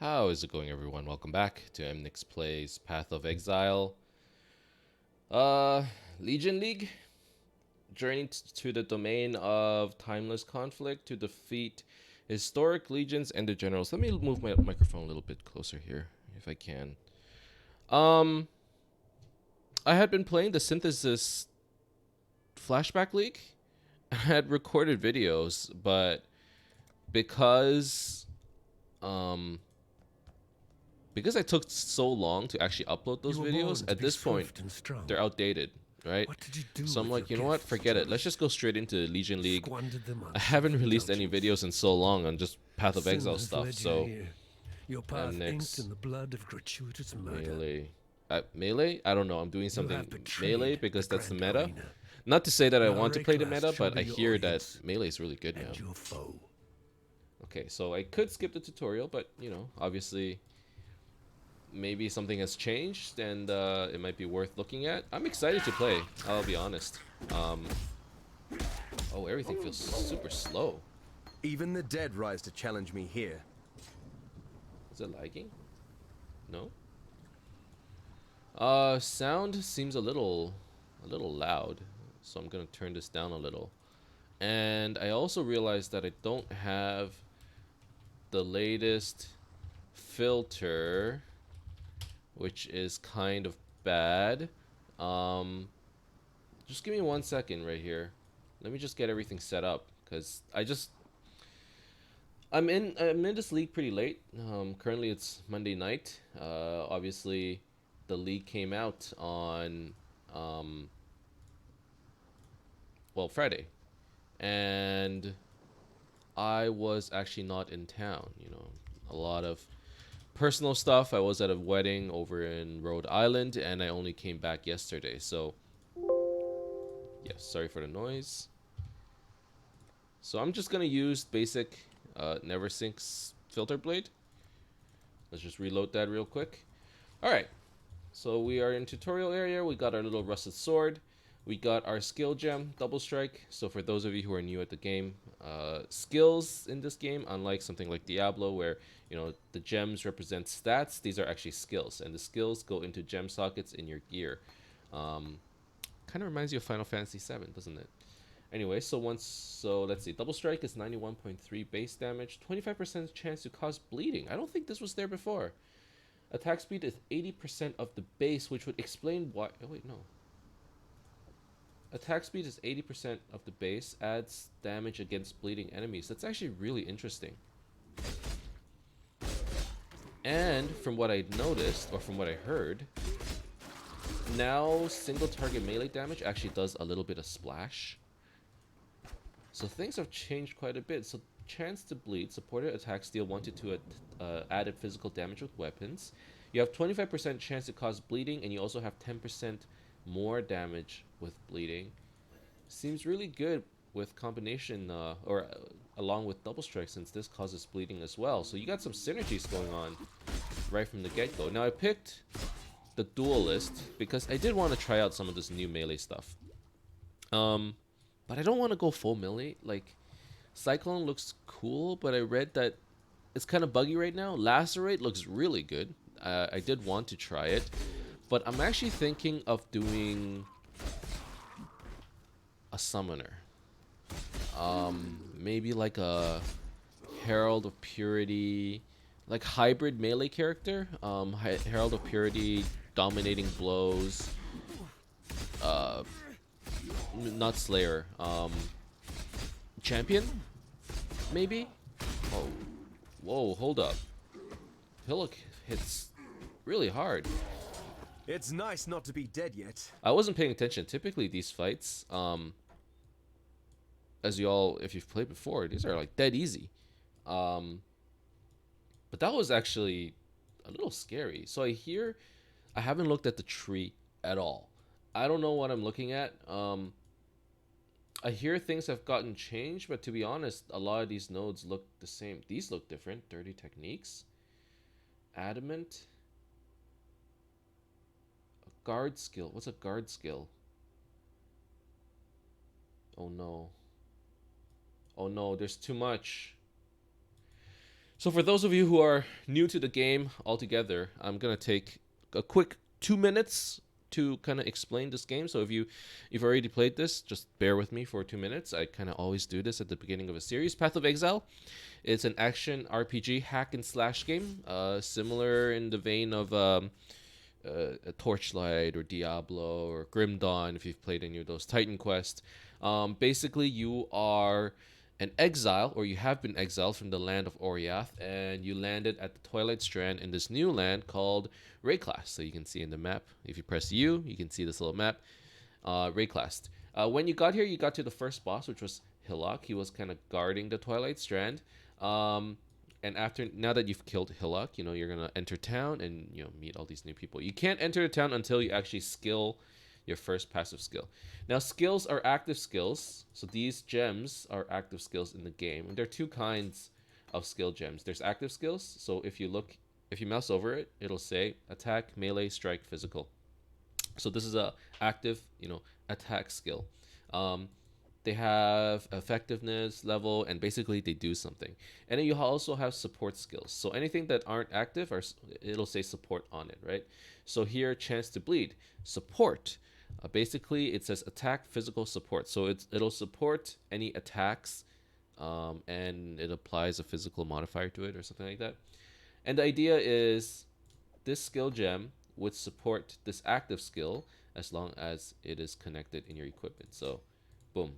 How is it going, everyone? Welcome back to Emnix Plays Path of Exile. Uh, Legion League? Journey to the domain of timeless conflict to defeat historic legions and their generals. Let me move my microphone a little bit closer here, if I can. Um, I had been playing the Synthesis Flashback League. I had recorded videos, but because um because I took so long to actually upload those You were videos, born to at be this point, swift and strong. they're outdated, right? What did you do So I'm with like, your you know what? gifts, Forget it. John? Let's just go straight into Legion League. Squandered them on I haven't released any self-indulgence. videos in so long on just Path of Sin Exile has stuff, led you so here. Your path inked Emnix in the blood of gratuitous murder. Melee. Melee? I don't know. I'm doing You something have Melee betrayed the because that's the grand meta. arena. Not to say that I Now want to play the Reclass meta, shall but be I your hear that audience Melee is really good now. and your foe. Okay, so I could skip the tutorial, but you know, obviously maybe something has changed and it might be worth looking at. I'm excited to play, I'll be honest. Oh, everything feels super slow. Even the dead rise to challenge me here. Is it lagging? No? Sound seems a little loud, so I'm gonna turn this down a little. And I also realized that I don't have the latest filter, which is kind of bad. Um, just give me 1 second right here. Let me just get everything set up, because I'm in this league pretty late. Currently it's Monday night. Obviously, the league came out on um, Friday, and I was actually not in town. You know, a lot of personal stuff. I was at a wedding over in Rhode Island, and I only came back yesterday. So, yes, sorry for the noise. So I'm just gonna use basic never sinks filter blade. Let's just reload that real quick. All right. So we are in tutorial area. We got our little rusted sword. We got our skill gem, double strike. So for those of you who are new at the game, skills in this game, unlike something like Diablo, where you know the gems represent stats, these are actually skills, and the skills go into gem sockets in your gear. Kind of reminds you of Final Fantasy VII, doesn't it? Anyway, so let's see. Double strike is 91.3 base damage, 25% chance to cause bleeding. I don't think this was there before. Attack speed is 80% of the base, which would explain why. Oh, wait, no. Attack speed is 80% of the base, adds damage against bleeding enemies. That's actually really interesting. And from what I noticed, or from what I heard, now single target melee damage actually does a little bit of splash. So things have changed quite a bit. So chance to bleed, supported attacks deal 1 to 2 added physical damage with weapons. You have 25% chance to cause bleeding, and you also have 10% more damage with bleeding. Seems really good with combination, along with double strike, since this causes bleeding as well. So you got some synergies going on right from the get-go. Now I picked the duelist because I did want to try out some of this new melee stuff. But I don't want to go full melee. Like, Cyclone looks cool, but I read that it's kind of buggy right now. Lacerate looks really good. I did want to try it, but I'm actually thinking of doing a summoner. Maybe like a Herald of Purity, like hybrid melee character. Herald of Purity, dominating blows. Uh, Not Slayer. Champion, maybe. Oh, whoa! Hold up. Pillock hits really hard. It's nice not to be dead yet. I wasn't paying attention. Typically, these fights, as you all, if you've played before, these are like dead easy. Um, but that was actually a little scary. So I haven't looked at the tree at all. I don't know what I'm looking at. I hear things have gotten changed, but to be honest, a lot of these nodes look the same. These look different. Dirty techniques, adamant, a guard skill. What's a guard skill? Oh no. Oh no, there's too much. So for those of you who are new to the game altogether, I'm gonna take a quick 2 minutes to kind of explain this game. So if you've already played this, just bear with me for 2 minutes. I kind of always do this at the beginning of a series. Path of Exile. It's an action RPG hack and slash game, similar in the vein of a Torchlight or Diablo or Grim Dawn, if you've played any of those Titan Quest. Basically, you are an exile, or you have been exiled from the land of Oriath, and you landed at the Twilight Strand in this new land called Rayclast. So you can see in the map, if you press U, you can see this little map, Rayclast. When you got here, you got to the first boss, which was Hillock. He was kind of guarding the Twilight Strand. And now that you've killed Hillock, you're gonna enter town and meet all these new people. You can't enter the town until you actually skill your first passive skill. Now, skills are active skills, so these gems are active skills in the game. And there are two kinds of skill gems. There's active skills, so if you mouse over it, it'll say attack, melee, strike, physical. So this is a active, attack skill. They have effectiveness level, and basically they do something. And then you also have support skills. So anything that aren't active, it'll say support on it, right? So here, chance to bleed, support. Basically, it says attack, physical, support. So it'll support any attacks, and it applies a physical modifier to it or something like that. And the idea is this skill gem would support this active skill as long as it is connected in your equipment. So, boom.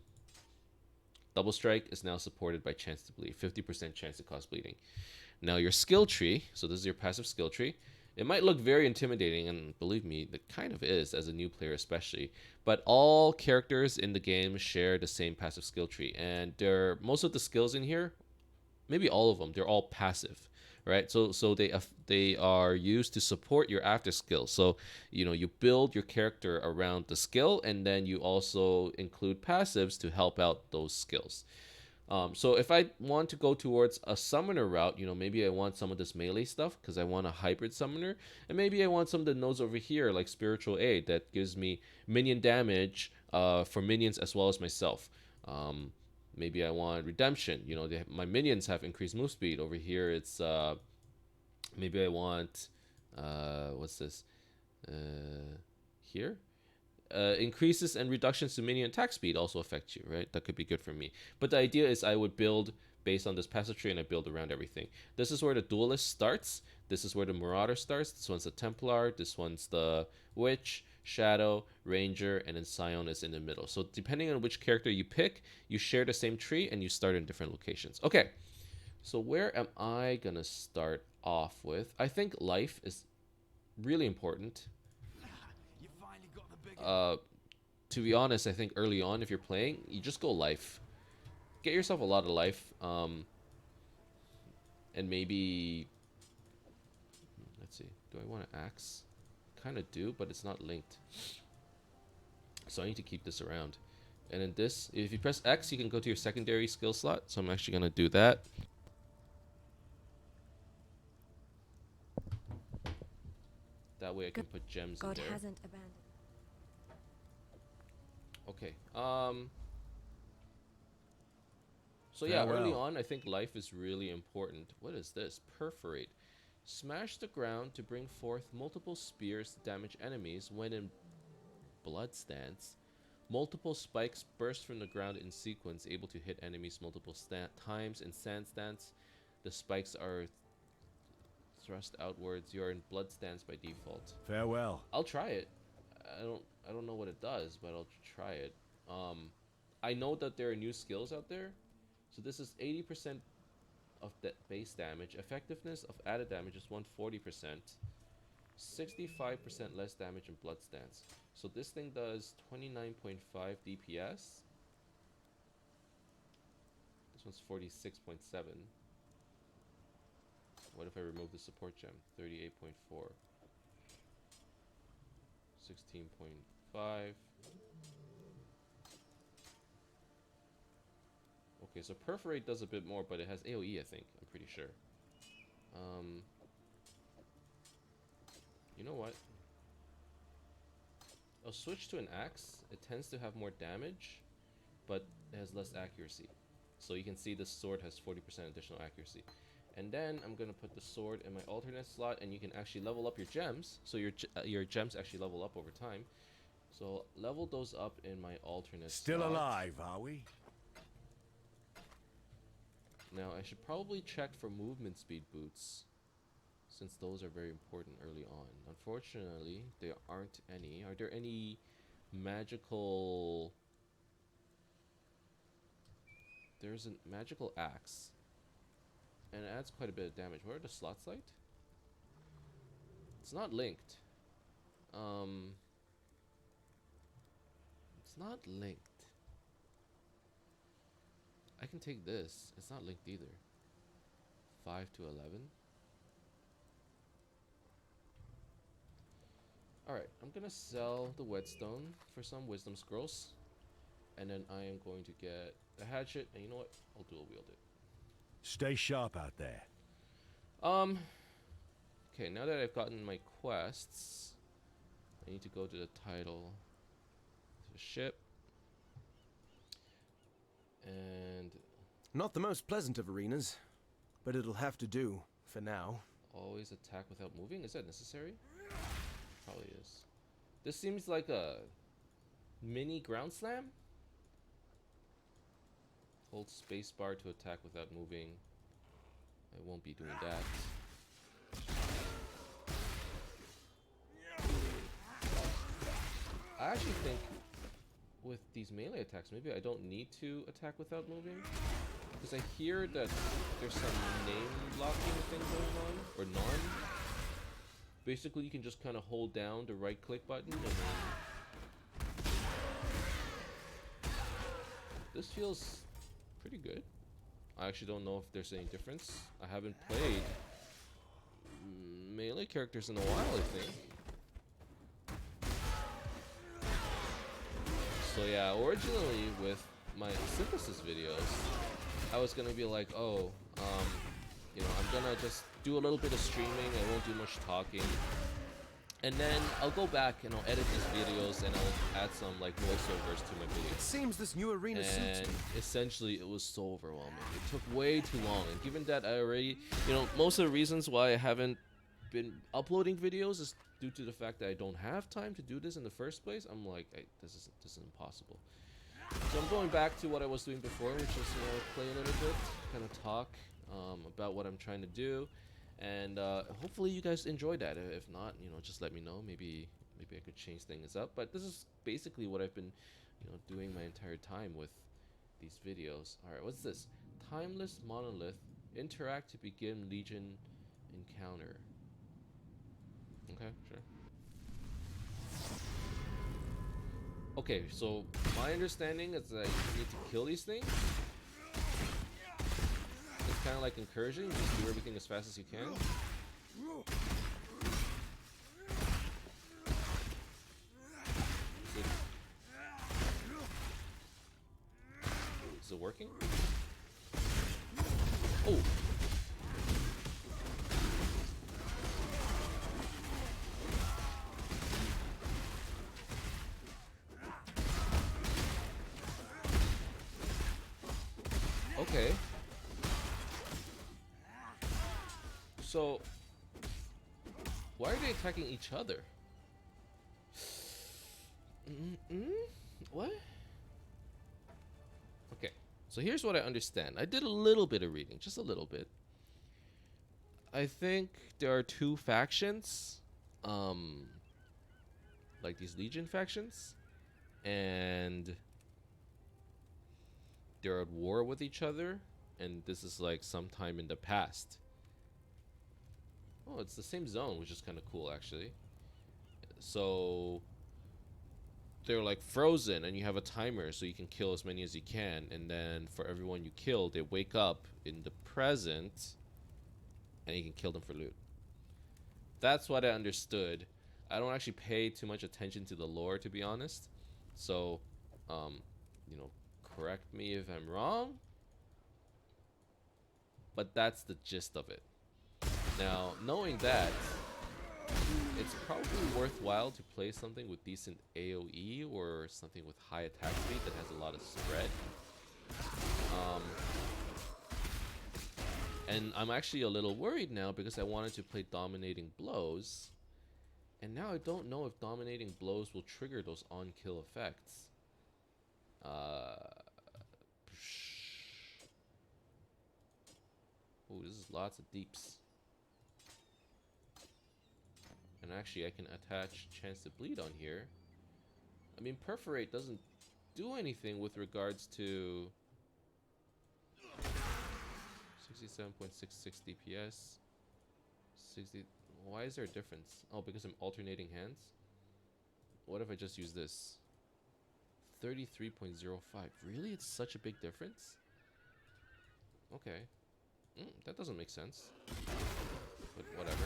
Double strike is now supported by chance to bleed, 50% chance to cause bleeding. Now your skill tree, so this is your passive skill tree. It might look very intimidating, and believe me, it kind of is as a new player especially. But all characters in the game share the same passive skill tree, and most of the skills in here, maybe all of them, they're all passive, right? So they are used to support your after skill. So you build your character around the skill, and then you also include passives to help out those skills. So if I want to go towards a summoner route, maybe I want some of this melee stuff because I want a hybrid summoner, and maybe I want some of the nodes over here like spiritual aid that gives me minion damage for minions as well as myself. Maybe I want redemption. My minions have increased move speed. Over here, it's maybe I want what's this? Here, increases and reductions to minion attack speed also affect you, right? That could be good for me. But the idea is I would build based on this passive tree, and I build around everything. This is where the duelist starts. This is where the marauder starts. This one's the Templar. This one's the witch, shadow, ranger, and then scion is in the middle. So depending on which character you pick, you share the same tree and you start in different locations. Okay, so where am I gonna start off with? I think life is really important. To be honest, I think early on, if you're playing, you just go life. Get yourself a lot of life, and maybe, let's see, do I want an axe? Kind of do, but it's not linked. So I need to keep this around. And then this, if you press X, you can go to your secondary skill slot. So I'm actually going to do that. That way I can put gems in there. God hasn't abandoned. Okay. So yeah, early on, I think life is really important. What is this? Perforate. Smash the ground to bring forth multiple spears to damage enemies when in blood stance. Multiple spikes burst from the ground in sequence, able to hit enemies multiple times. In sand stance, the spikes are thrust outwards. You're in blood stance by default. Farewell. I'll try it. I don't know what it does, but I'll try it. I know that there are new skills out there. So this is 80% of that base damage. Effectiveness of added damage is 140%. 65% less damage in blood stance. So this thing does 29.5 DPS. This one's 46.7. What if I remove the support gem? 38.4. 16.5. Okay, so Perforate does a bit more, but it has AoE, I think. I'm pretty sure. You know what? I'll switch to an axe. It tends to have more damage, but it has less accuracy. So you can see this sword has 40% additional accuracy. And then I'm gonna put the sword in my alternate slot, and you can actually level up your gems. So your gems actually level up over time. So level those up in my alternate Still slot. alive, are we? Now I should probably check for movement speed boots, since those are very important early on. Unfortunately, there aren't any. Are there any magical... There's a magical axe. And it adds quite a bit of damage. Where are the slots like? It's not linked. It's not linked. I can take this. It's not linked either. 5 to 11. Alright, I'm gonna sell the whetstone for some wisdom scrolls. And then I am going to get a hatchet. And you know what? I'll dual wield it. Stay sharp out there. Okay, now that I've gotten my quests, I need to go to the title, to the ship, and Not the most pleasant of arenas, but it'll have to do for now. always attack without moving. Is that necessary? Probably is. This seems like a mini ground slam. Hold spacebar to attack without moving. I won't be doing that. I actually think with these melee attacks, maybe I don't need to attack without moving. Because I hear that there's some name blocking thing going on, or none. Basically, you can just kind of hold down the right click button and then... This feels pretty good. I actually don't know if there's any difference. I haven't played melee characters in a while, I think. So yeah, originally with my synthesis videos, I was gonna be like, oh, you know, I'm gonna just do a little bit of streaming, I won't do much talking. And then I'll go back and I'll edit these videos and I'll add some like voiceovers to my videos. It seems this new arena suits And me. essentially it was so overwhelming. It took way too long. And given that I already, you know, most of the reasons why I haven't been uploading videos is due to the fact that I don't have time to do this in the first place. I'm like, this is impossible. So I'm going back to what I was doing before, which is, you know, play a little bit, kind of talk about what I'm trying to do. And hopefully you guys enjoy that. If not, you know, just let me know. Maybe I could change things up. But this is basically what I've been, you know, doing my entire time with these videos. All right, what's this? Timeless monolith. Interact to begin Legion encounter. Okay, sure. Okay, so my understanding is that you need to kill these things. It's kind of like encouraging, just do everything as fast as you can. Is it working? Oh! Okay. So, why are they attacking each other? What? Okay, so here's what I understand. I did a little bit of reading, just a little bit. I think there are two factions, like these Legion factions, and they're at war with each other, and this is like sometime in the past. Oh, it's the same zone, which is kind of cool, actually. So they're like frozen, and you have a timer, so you can kill as many as you can. And then for everyone you kill, they wake up in the present, and you can kill them for loot. That's what I understood. I don't actually pay too much attention to the lore, to be honest. So, you know, correct me if I'm wrong. But that's the gist of it. Now, knowing that, it's probably worthwhile to play something with decent AoE or something with high attack speed that has a lot of spread. And I'm actually a little worried now because I wanted to play Dominating Blows. And now I don't know if Dominating Blows will trigger those on-kill effects. Oh, this is lots of deeps. And actually I can attach Chance to Bleed on here. I mean, Perforate doesn't do anything with regards to 67.66 DPS. 60. Why is there a difference? Oh, because I'm alternating hands? What if I just use this? 33.05. Really? It's such a big difference? Okay. That doesn't make sense. But whatever.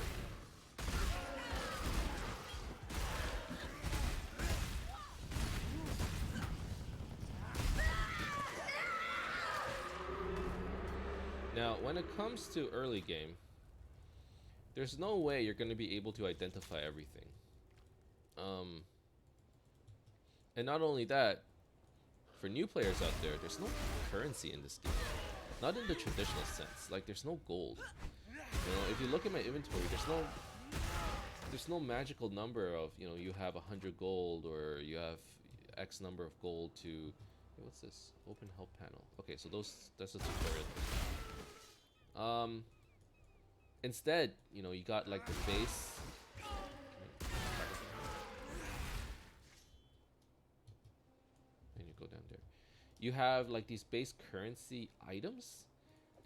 Now, when it comes to early game, there's no way you're going to be able to identify everything. And not only that, for new players out there, there's no currency in this game. Not in the traditional sense. Like, there's no gold. You know, if you look at my inventory, there's no magical number of, you know, you have 100 gold or you have X number of gold to... Hey, what's this? Open help panel. Okay, so that's a tutorial. Instead, you know, you got like the base. And you go down there. You have like these base currency items,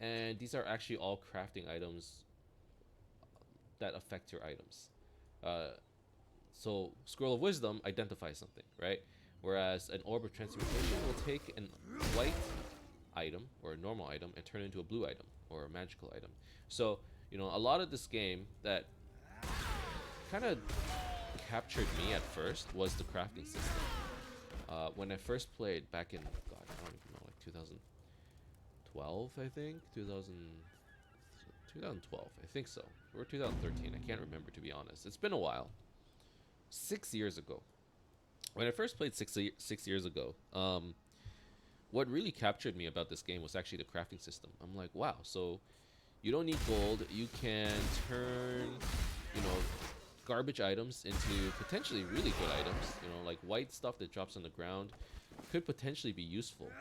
and these are actually all crafting items that affect your items. So Scroll of Wisdom identifies something, right? Whereas an Orb of Transmutation will take a white item or a normal item and turn it into a blue item or a magical item. So, you know, a lot of this game that kind of captured me at first was the crafting system. When I first played back in, God, I don't even know, like 2012, I think? 2012, I think so. Or 2013, I can't remember, to be honest. It's been a while. 6 years ago. When I first played six years ago, what really captured me about this game was actually the crafting system. I'm like, wow, so you don't need gold. You can turn, you know, garbage items into potentially really good items. You know, like white stuff that drops on the ground could potentially be useful,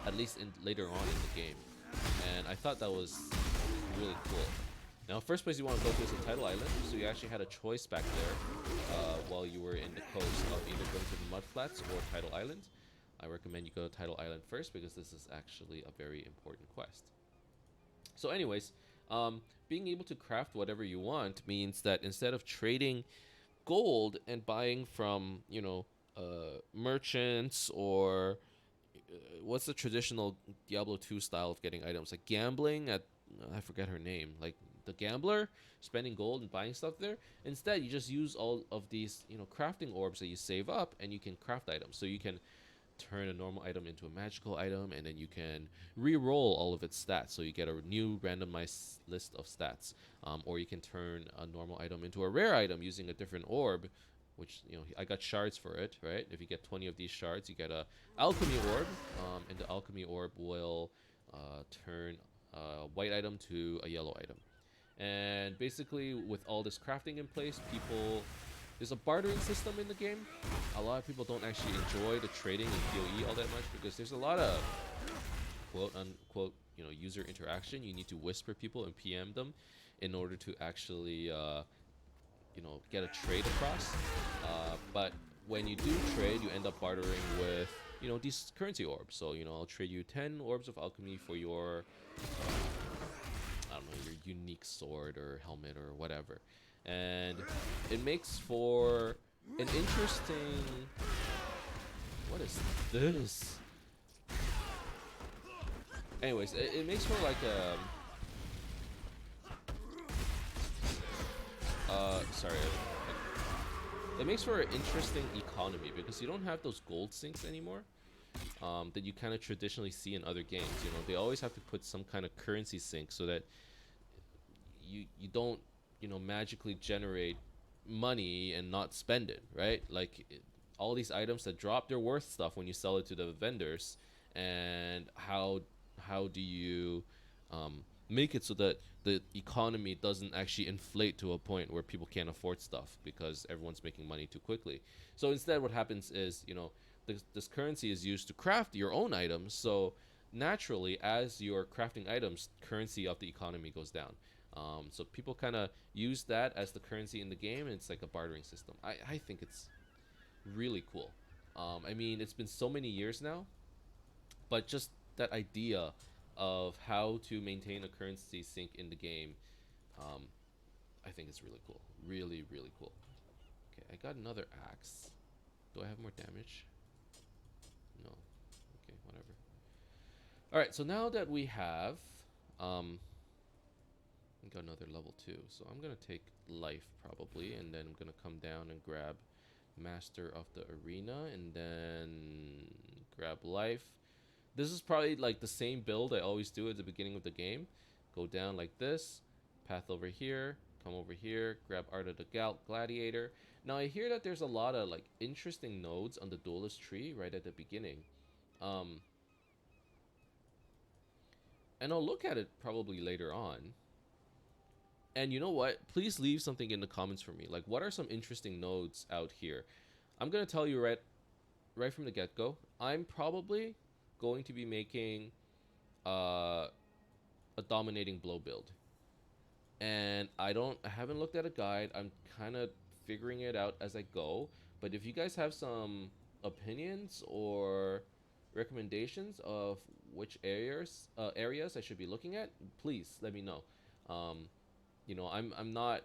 at least later on in the game. And I thought that was really cool. Now, first place you want to go to is the Tidal Island, so you actually had a choice back there while you were in the coast of either going to the Mud Flats or Tidal Island. I recommend you go to Tidal Island first because this is actually a very important quest. So anyways, being able to craft whatever you want means that instead of trading gold and buying from, you know, merchants or what's the traditional Diablo 2 style of getting items, like gambling at, I forget her name, like the gambler, spending gold and buying stuff there. Instead, you just use all of these, you know, crafting orbs that you save up, and you can craft items. So you can turn a normal item into a magical item, and then you can re-roll all of its stats, so you get a new randomized list of stats. Or you can turn a normal item into a rare item using a different orb, which, you know, I got shards for it, right? If you get 20 of these shards, you get a alchemy orb, and the alchemy orb will turn a white item to a yellow item. And basically, with all this crafting in place, there's a bartering system in the game. A lot of people don't actually enjoy the trading in PoE all that much because there's a lot of quote unquote, you know, user interaction. You need to whisper people and PM them in order to actually you know, get a trade across. But when you do trade, you end up bartering with, you know, these currency orbs. So, you know, I'll trade you 10 orbs of alchemy for your I don't know, your unique sword or helmet or whatever. And it makes for an interesting... What is this? Anyways, it makes for like a... sorry. It makes for an interesting economy because you don't have those gold sinks anymore. That you kind of traditionally see in other games. You know, they always have to put some kind of currency sink so that you don't, you know, magically generate money and not spend it, right? Like all these items that drop, they're worth stuff when you sell it to the vendors. And how do you make it so that the economy doesn't actually inflate to a point where people can't afford stuff because everyone's making money too quickly. So instead, what happens is, this currency is used to craft your own items. So naturally, as you're crafting items, currency of the economy goes down. So people kind of use that as the currency in the game, and it's like a bartering system. I think it's really cool. I mean, it's been so many years now, but just that idea of how to maintain a currency sync in the game, um, I think it's really cool. Really, really cool. Okay, I got another axe. Do I have more damage? No. Okay, whatever. All right, so now that we have, we got another level 2. So I'm gonna take life probably, and then I'm gonna come down and grab master of the arena, and then grab life. This is probably like the same build I always do at the beginning of the game. Go down like this, path over here, come over here, grab Art of the Gladiator. Now I hear that there's a lot of like interesting nodes on the duelist tree right at the beginning. Um, and I'll look at it probably later on. And you know what? Please leave something in the comments for me. Like, what are some interesting nodes out here? I'm gonna tell you right from the get-go. I'm probably going to be making uh, a dominating blow build, and I haven't looked at a guide. I'm kind of figuring it out as I go. But if you guys have some opinions or recommendations of which areas I should be looking at, please let me know. Um, I'm not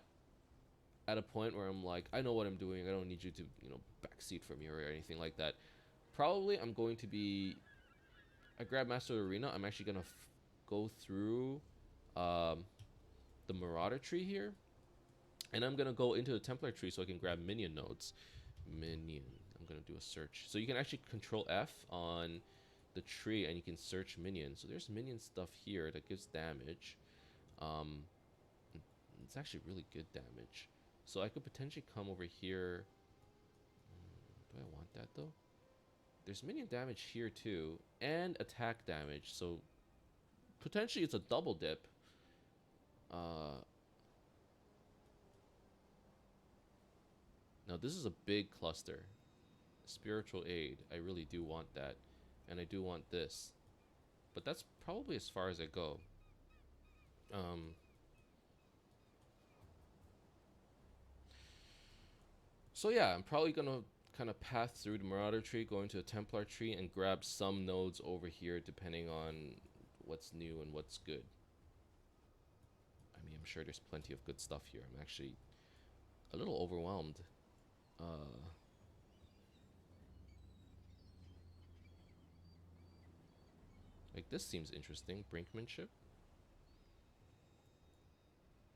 at a point where I'm like, I know what I'm doing. I don't need you to, backseat for me or anything like that. Probably I'm going to be. I grab Master Arena. I'm actually gonna go through um, the Marauder tree here, and I'm gonna go into the Templar tree so I can grab minion nodes. Minion. I'm gonna do a search. So you can actually Control F on the tree, and you can search minions. So there's minion stuff here that gives damage. Um, it's actually really good damage. So I could potentially come over here. Do I want that though? There's minion damage here too, and attack damage. So potentially it's a double dip. Now this is a big cluster. Spiritual aid. I really do want that, and I do want this, but that's probably as far as I go. So yeah, I'm probably gonna kind of path through the Marauder tree, go into the Templar tree, and grab some nodes over here depending on what's new and what's good. I mean, I'm sure there's plenty of good stuff here. I'm actually a little overwhelmed. Like, this seems interesting. Brinkmanship.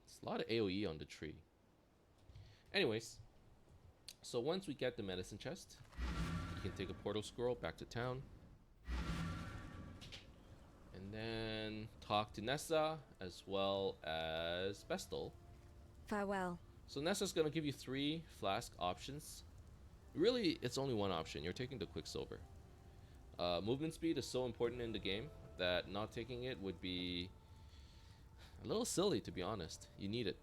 It's a lot of AoE on the tree. Anyways, so once we get the medicine chest, you can take a portal scroll back to town. And then talk to Nessa as well as Vestal. Farewell. So Nessa's going to give you 3 flask options. Really, it's only one option. You're taking the Quicksilver. Movement speed is so important in the game that not taking it would be a little silly, to be honest. You need it.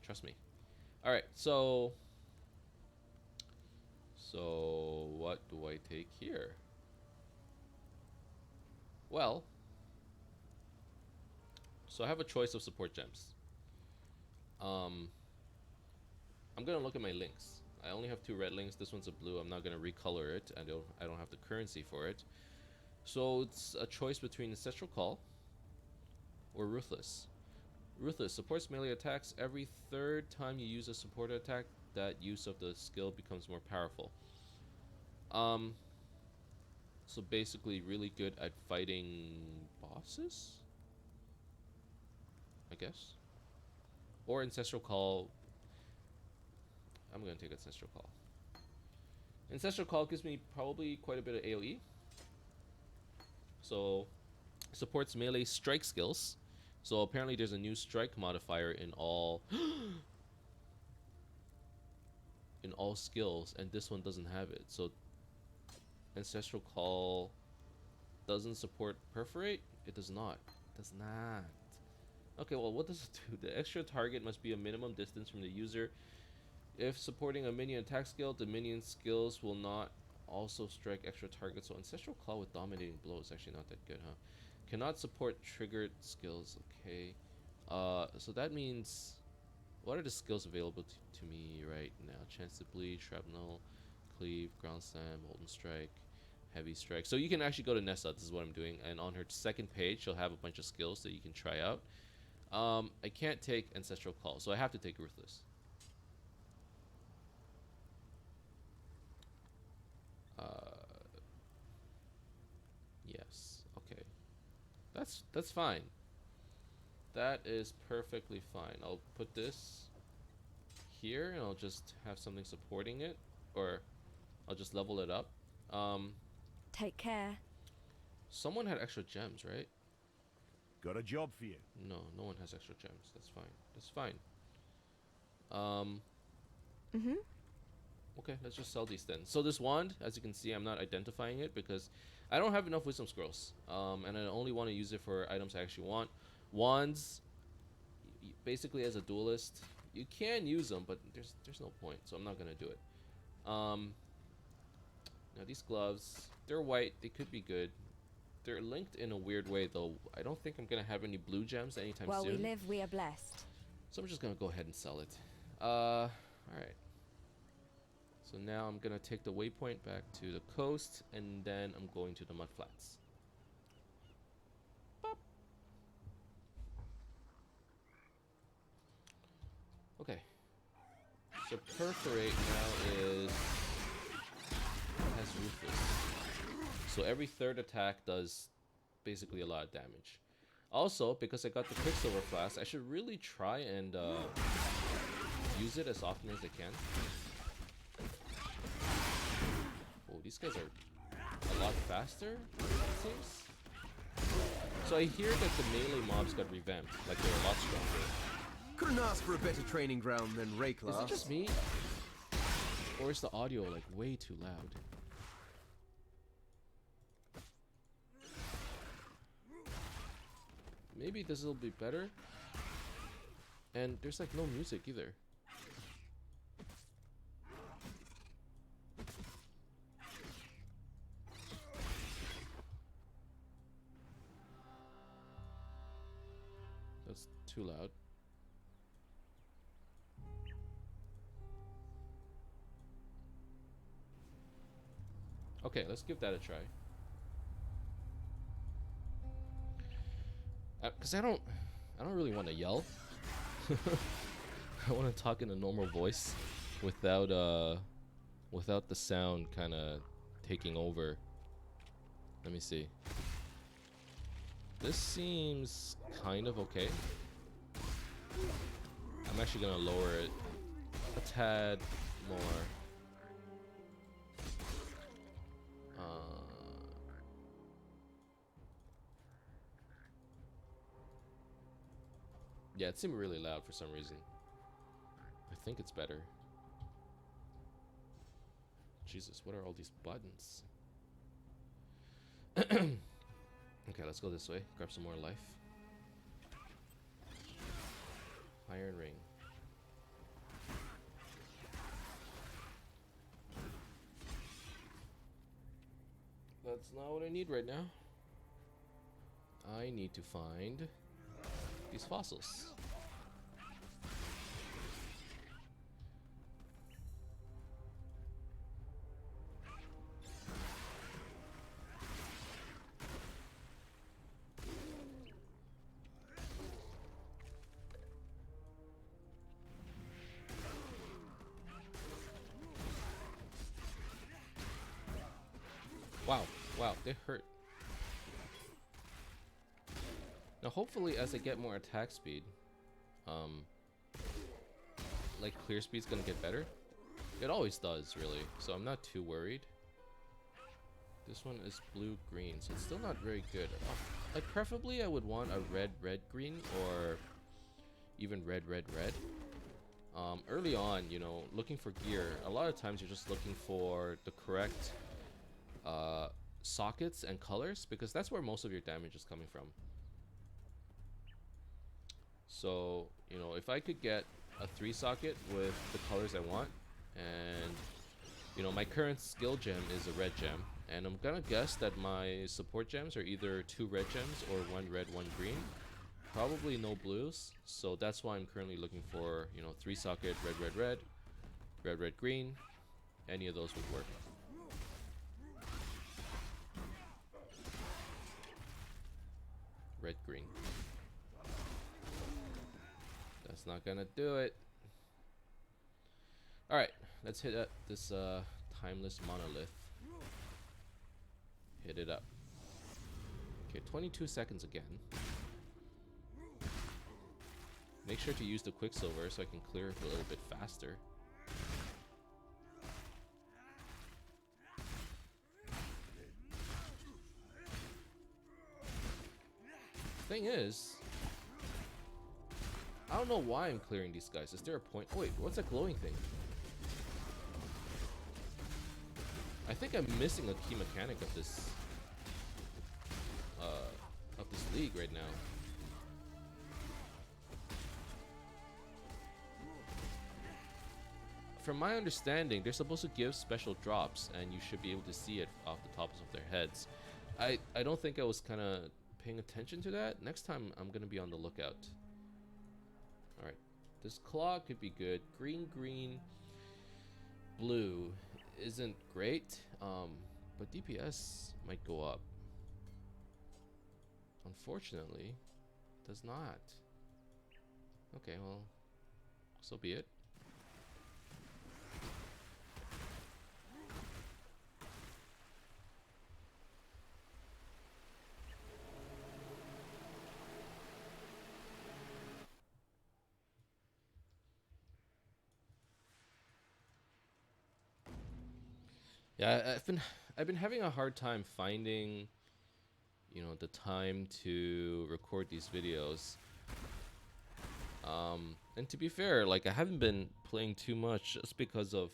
Trust me. Alright, so what do I take here? Well, so I have a choice of support gems. I'm gonna look at my links. I only have 2 red links. This one's a blue. I'm not gonna recolor it. I don't have the currency for it. So it's a choice between Ancestral Call or Ruthless. Ruthless supports melee attacks. Every 3rd time you use a support attack, that use of the skill becomes more powerful. So basically really good at fighting bosses, I guess. Or Ancestral Call. I'm gonna take Ancestral Call. Ancestral Call gives me probably quite a bit of AoE. So supports melee strike skills. So apparently there's a new strike modifier in all in all skills, and this one doesn't have it. So Ancestral Call doesn't support Perforate? It does not. does not. Okay, well, what does it do? The extra target must be a minimum distance from the user. If supporting a minion attack skill, the minion skills will not also strike extra targets. So Ancestral Claw with Dominating Blow is actually not that good, huh? Cannot support triggered skills. Okay. So that means... What are the skills available to me right now? Chance to Bleed, Shrapnel, Cleave, Ground Slam, Molten Strike, Heavy Strike. So you can actually go to Nessa. This is what I'm doing. And on her second page, she'll have a bunch of skills that you can try out. I can't take Ancestral Call, so I have to take Ruthless. Yes. Okay. That's fine. That is perfectly fine. I'll put this here, and I'll just have something supporting it, or I'll just level it up. Take care. Someone had extra gems, right? Got a job for you. No, no one has extra gems. That's fine. That's fine. Okay, let's just sell these then. So this wand, as you can see, I'm not identifying it because I don't have enough wisdom scrolls. And I only want to use it for items I actually want. Wands, basically as a duelist, you can use them, but there's no point, so I'm not gonna do it. Now these gloves, they're white. They could be good. They're linked in a weird way, though. I don't think I'm gonna have any blue gems anytime While soon. we live, we are blessed. So I'm just gonna go ahead and sell it. Alright. So now I'm gonna take the waypoint back to the coast, and then I'm going to the mud flats. Bop. Okay. So perforate now has ruthless. So every third attack does basically a lot of damage. Also, because I got the Quicksilver Flask, I should really try and use it as often as I can. Oh, these guys are a lot faster, it seems. So I hear that the melee mobs got revamped, like they're a lot stronger. Couldn't ask for a better training ground than Ray class. Is it just me? Or is the audio like way too loud? Maybe this will be better. And there's like no music either. That's too loud. Okay, let's give that a try. Cause I don't really want to yell. I want to talk in a normal voice, without the sound kind of taking over. Let me see. This seems kind of okay. I'm actually gonna lower it a tad more. Yeah, it seemed really loud for some reason. I think it's better. Jesus, what are all these buttons? Okay, let's go this way. Grab some more life. Iron ring. That's not what I need right now. I need to find these fossils. Wow, they hurt. Now hopefully as I get more attack speed, like clear speed's gonna get better. It always does, really, so I'm not too worried. This one is blue-green, so it's still not very good. Like preferably I would want a red-red-green, or even red-red-red. Early on, you know, looking for gear, a lot of times you're just looking for the correct sockets and colors, because that's where most of your damage is coming from. So, you know, if I could get a 3-socket with the colors I want, and, you know, my current skill gem is a red gem, and I'm gonna guess that my support gems are either 2 red gems or 1 red, 1 green. Probably no blues, so that's why I'm currently looking for, you know, 3-socket, red, red, red, red, red, green. Any of those would work. Red, green. That's not gonna do it. Alright, let's hit up this timeless monolith. Hit it up. Okay, 22 seconds again. Make sure to use the Quicksilver so I can clear it a little bit faster. Thing is, I don't know why I'm clearing these guys. Is there a point? Oh wait, what's that glowing thing? I think I'm missing a key mechanic of this league right now. From my understanding, they're supposed to give special drops, and you should be able to see it off the tops of their heads. I don't think I was kind of paying attention to that. Next time, I'm gonna be on the lookout. All right, this claw could be good. Green, green, blue isn't great, but DPS might go up. Unfortunately, does not. Okay, well, so be it. Yeah, I've been having a hard time finding, you know, the time to record these videos. And to be fair, like I haven't been playing too much just because of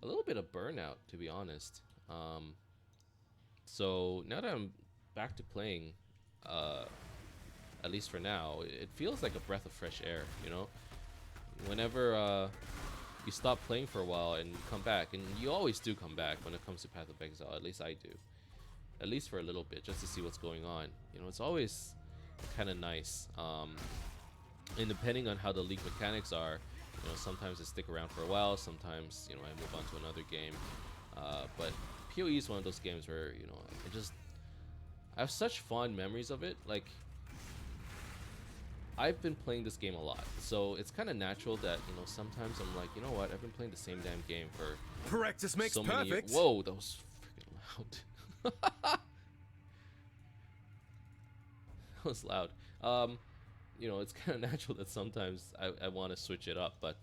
a little bit of burnout, to be honest. So now that I'm back to playing, at least for now, it feels like a breath of fresh air, you know? Whenever you stop playing for a while and you come back, and you always do come back when it comes to Path of Exile, at least I do. At least for a little bit, just to see what's going on. You know, it's always kind of nice. And depending on how the league mechanics are, you know, sometimes I stick around for a while, sometimes, you know, I move on to another game. But PoE is one of those games where, you know, I have such fond memories of it. Like, I've been playing this game a lot, so it's kind of natural that, you know, sometimes I'm like, you know what, I've been playing the same damn game for Practice makes so many years. perfect. Whoa, that was freaking loud. That was loud. You know, it's kind of natural that sometimes I want to switch it up, but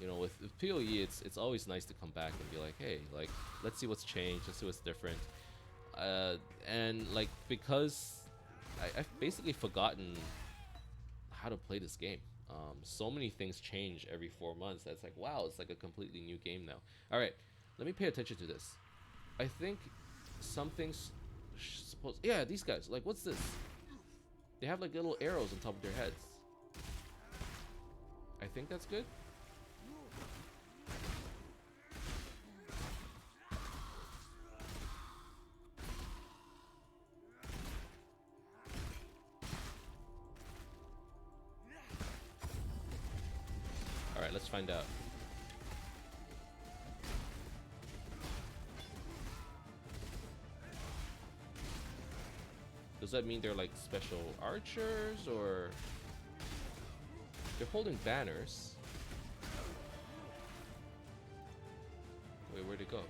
you know, with PoE, it's always nice to come back and be like, hey, like, let's see what's changed, let's see what's different. And like, because I've basically forgotten how to play this game. So many things change every 4 months. That's like, wow, it's like a completely new game now. All right, let me pay attention to this. I think something's supposed. Yeah, these guys. Like, what's this? They have like little arrows on top of their heads. I think that's good. Alright, let's find out. Does that mean they're like special archers, or they're holding banners? Wait, where'd it go?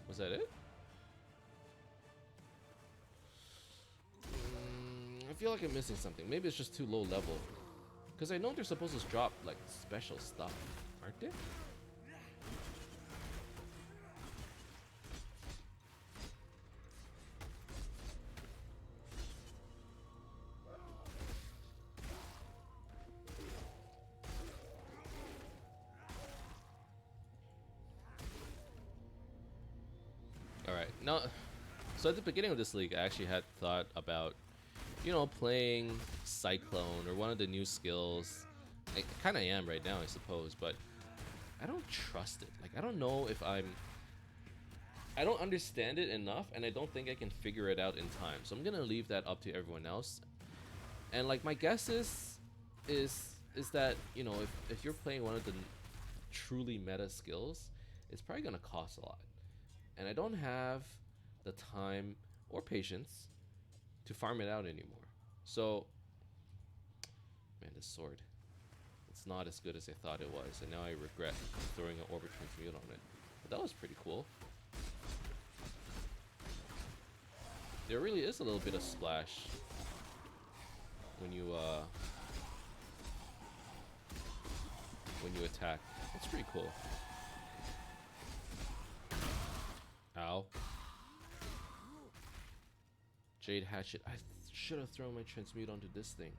Was that it? I feel like I'm missing something. Maybe it's just too low level. Because I know they're supposed to drop like special stuff, aren't they? Alright, now, so at the beginning of this league, I actually had thought about you know, playing Cyclone or one of the new skills. I kind of am right now, I suppose, but I don't trust it. Like, I don't know if I don't understand it enough, and I don't think I can figure it out in time. So I'm gonna leave that up to everyone else. And like, my guess is that, you know, if you're playing one of the truly meta skills, it's probably gonna cost a lot. And I don't have the time or patience to farm it out anymore. So, man, this sword. It's not as good as I thought it was, and now I regret throwing an Orbit Transmute on it. But that was pretty cool. There really is a little bit of splash when you attack. That's pretty cool. Ow. Jade Hatchet. I should have thrown my Transmute onto this thing.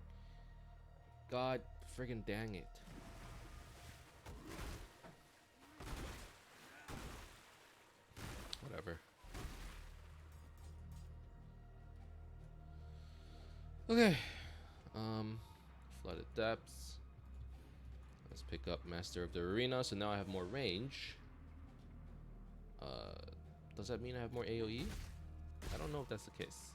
God friggin' dang it. Whatever. Okay. Flooded Depths. Let's pick up Master of the Arena. So now I have more range. Does that mean I have more AoE? I don't know if that's the case.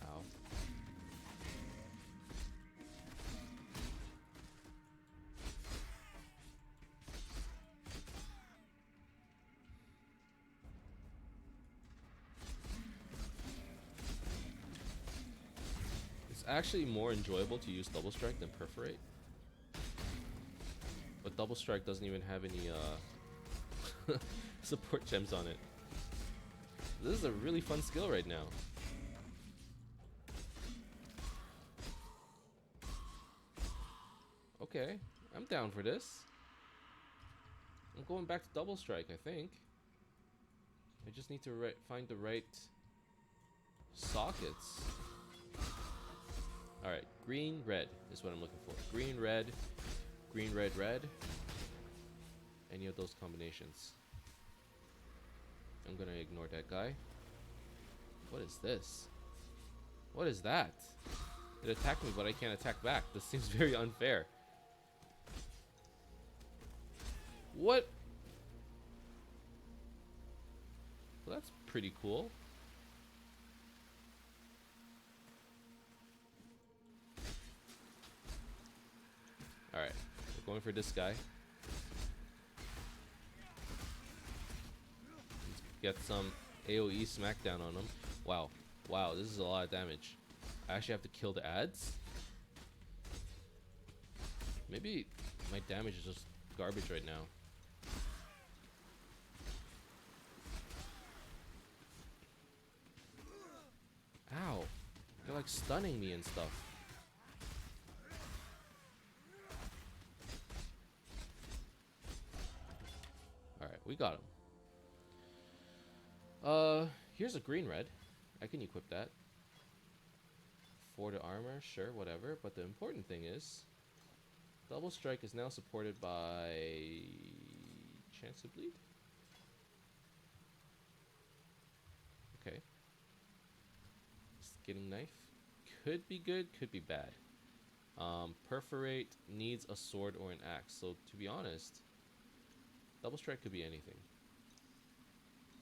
Ow. It's actually more enjoyable to use Double Strike than Perforate. But Double Strike doesn't even have any support gems on it. This is a really fun skill right now. Okay, I'm down for this. I'm going back to Double Strike, I think. I just need to find the right sockets. Alright, green, red is what I'm looking for. Green, red, red. Any of those combinations. I'm gonna ignore that guy. What is this? What is that? It attacked me, but I can't attack back. This seems very unfair. What? Well, that's pretty cool. Alright, we're going for this guy. Let's get some AoE smackdown on him. Wow. Wow, this is a lot of damage. I actually have to kill the ads? Maybe my damage is just garbage right now. Ow. They're like stunning me and stuff. Alright, we got him. Here's a green red. I can equip that. For the armor, sure, whatever. But the important thing is, Double Strike is now supported by Chance to Bleed. Okay. Skinning Knife. Could be good, could be bad. Perforate needs a sword or an axe. So to be honest, Double Strike could be anything.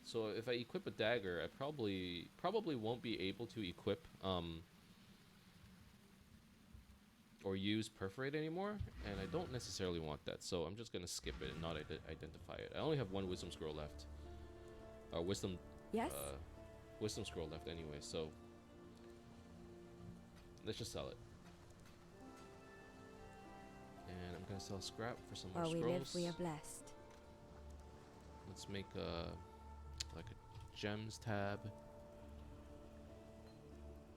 So if I equip a dagger, I probably won't be able to equip or use Perforate anymore, and I don't necessarily want that. So I'm just gonna skip it and not identify it. I only have one Wisdom Scroll left, or Wisdom Scroll left anyway. So let's just sell it. And I'm gonna sell scrap for some more While scrolls. we live, we are blessed. Let's make like a gems tab.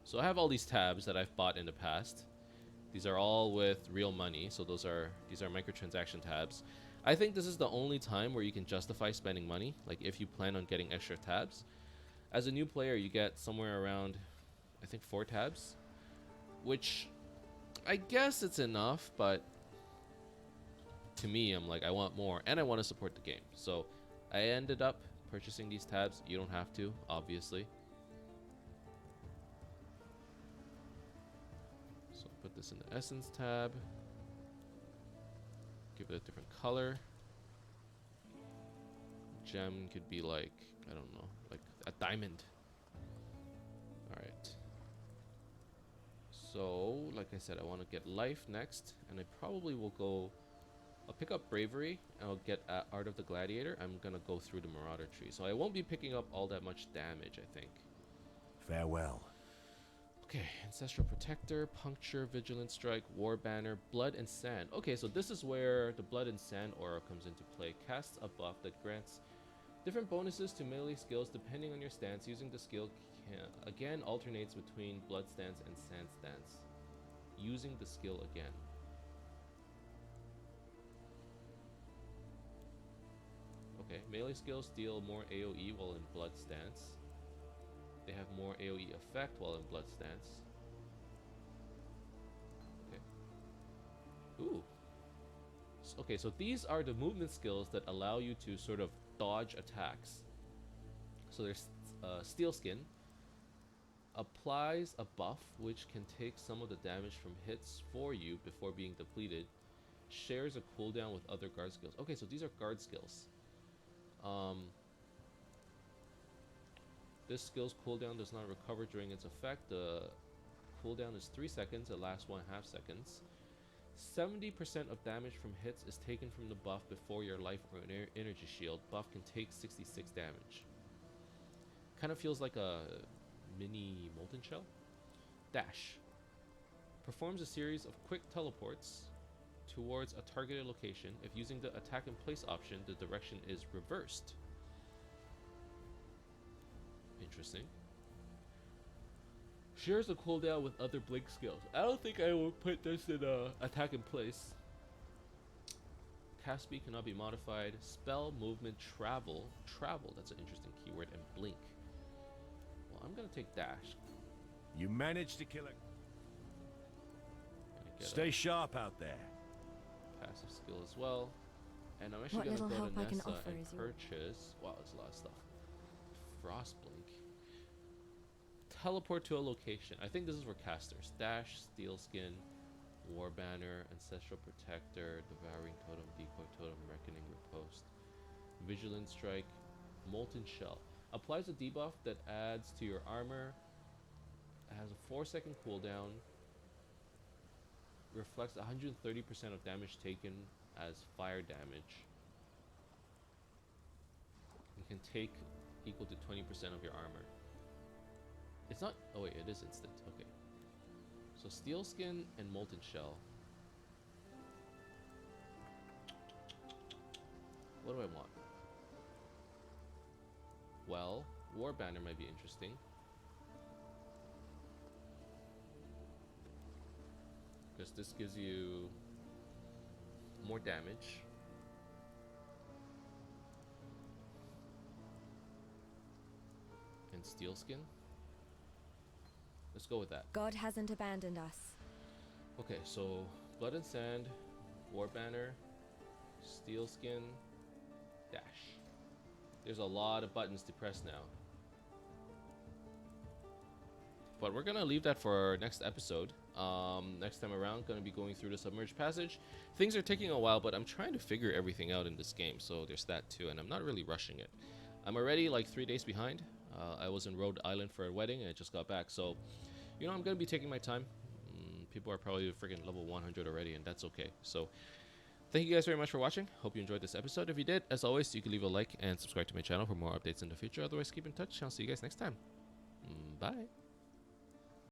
So I have all these tabs that I've bought in the past. These are all with real money, so these are microtransaction tabs. I think this is the only time where you can justify spending money, like if you plan on getting extra tabs. As a new player, you get somewhere around, I think, 4 tabs, which I guess it's enough, but to me, I'm like, I want more, and I want to support the game. So I ended up purchasing these tabs. You don't have to, obviously. So put this in the Essence tab. Give it a different color. Gem could be like, I don't know, like a diamond. Alright. So, like I said, I want to get life next. And I probably will go... I'll pick up Bravery, and I'll get Art of the Gladiator. I'm gonna go through the Marauder tree. So I won't be picking up all that much damage, I think. Farewell. Okay, Ancestral Protector, Puncture, Vigilant Strike, War Banner, Blood and Sand. Okay, so this is where the Blood and Sand aura comes into play. Casts a buff that grants different bonuses to melee skills depending on your stance. Using the skill again alternates between Blood stance and Sand stance. Using the skill again. Okay, melee skills deal more AoE while in Blood stance. They have more AoE effect while in Blood stance. Okay. Ooh. Okay, so these are the movement skills that allow you to sort of dodge attacks. So there's Steel Skin. Applies a buff which can take some of the damage from hits for you before being depleted. Shares a cooldown with other guard skills. Okay, so these are guard skills. This skill's cooldown does not recover during its effect. The cooldown is 3 seconds. It lasts 1.5 seconds. 70% of damage from hits is taken from the buff before your life or energy shield. Buff can take 66 damage. Kind of feels like a mini Molten Shell. Dash. Performs a series of quick teleports towards a targeted location. If using the attack in place option, the direction is reversed. Interesting. Shares a cooldown with other blink skills. I don't think I will put this in attack in place. Cast speed cannot be modified. Spell, movement, travel. Travel, that's an interesting keyword. And blink. Well, I'm gonna take dash. You managed to kill it. Stay sharp out there. Passive skill as well. And I'm actually What gonna little go help to I can Nessa offer and is your- purchase. Wow, there's a lot of stuff. Frost blink. Teleport to a location. I think this is for casters. Dash, Steel Skin, War Banner, Ancestral Protector, Devouring Totem, Decoy Totem, Reckoning Riposte, Vigilant Strike, Molten Shell. Applies a debuff that adds to your armor. It has a 4-second cooldown. Reflects 130% of damage taken as fire damage. You can take equal to 20% of your armor. It's not... Oh wait, it is instant. Okay. So Steel Skin and Molten Shell. What do I want? Well, War Banner might be interesting. Because this gives you more damage. And Steel Skin. Let's go with that. God hasn't abandoned us. Okay, so Blood and Sand, War Banner, Steel Skin, Dash. There's a lot of buttons to press now. But we're gonna leave that for our next episode. Next time around, gonna be going through the Submerged Passage. Things are taking a while, but I'm trying to figure everything out in this game, so there's that too, and I'm not really rushing it. I'm already like 3 days behind. I was in Rhode Island for a wedding, and I just got back, so you know, I'm gonna be taking my time. People are probably freaking level 100 already, and that's okay. So thank you guys very much for watching. Hope you enjoyed this episode. If you did, as always, you can leave a like and subscribe to my channel for more updates in the future. Otherwise, keep in touch. I'll see you guys next time. Bye.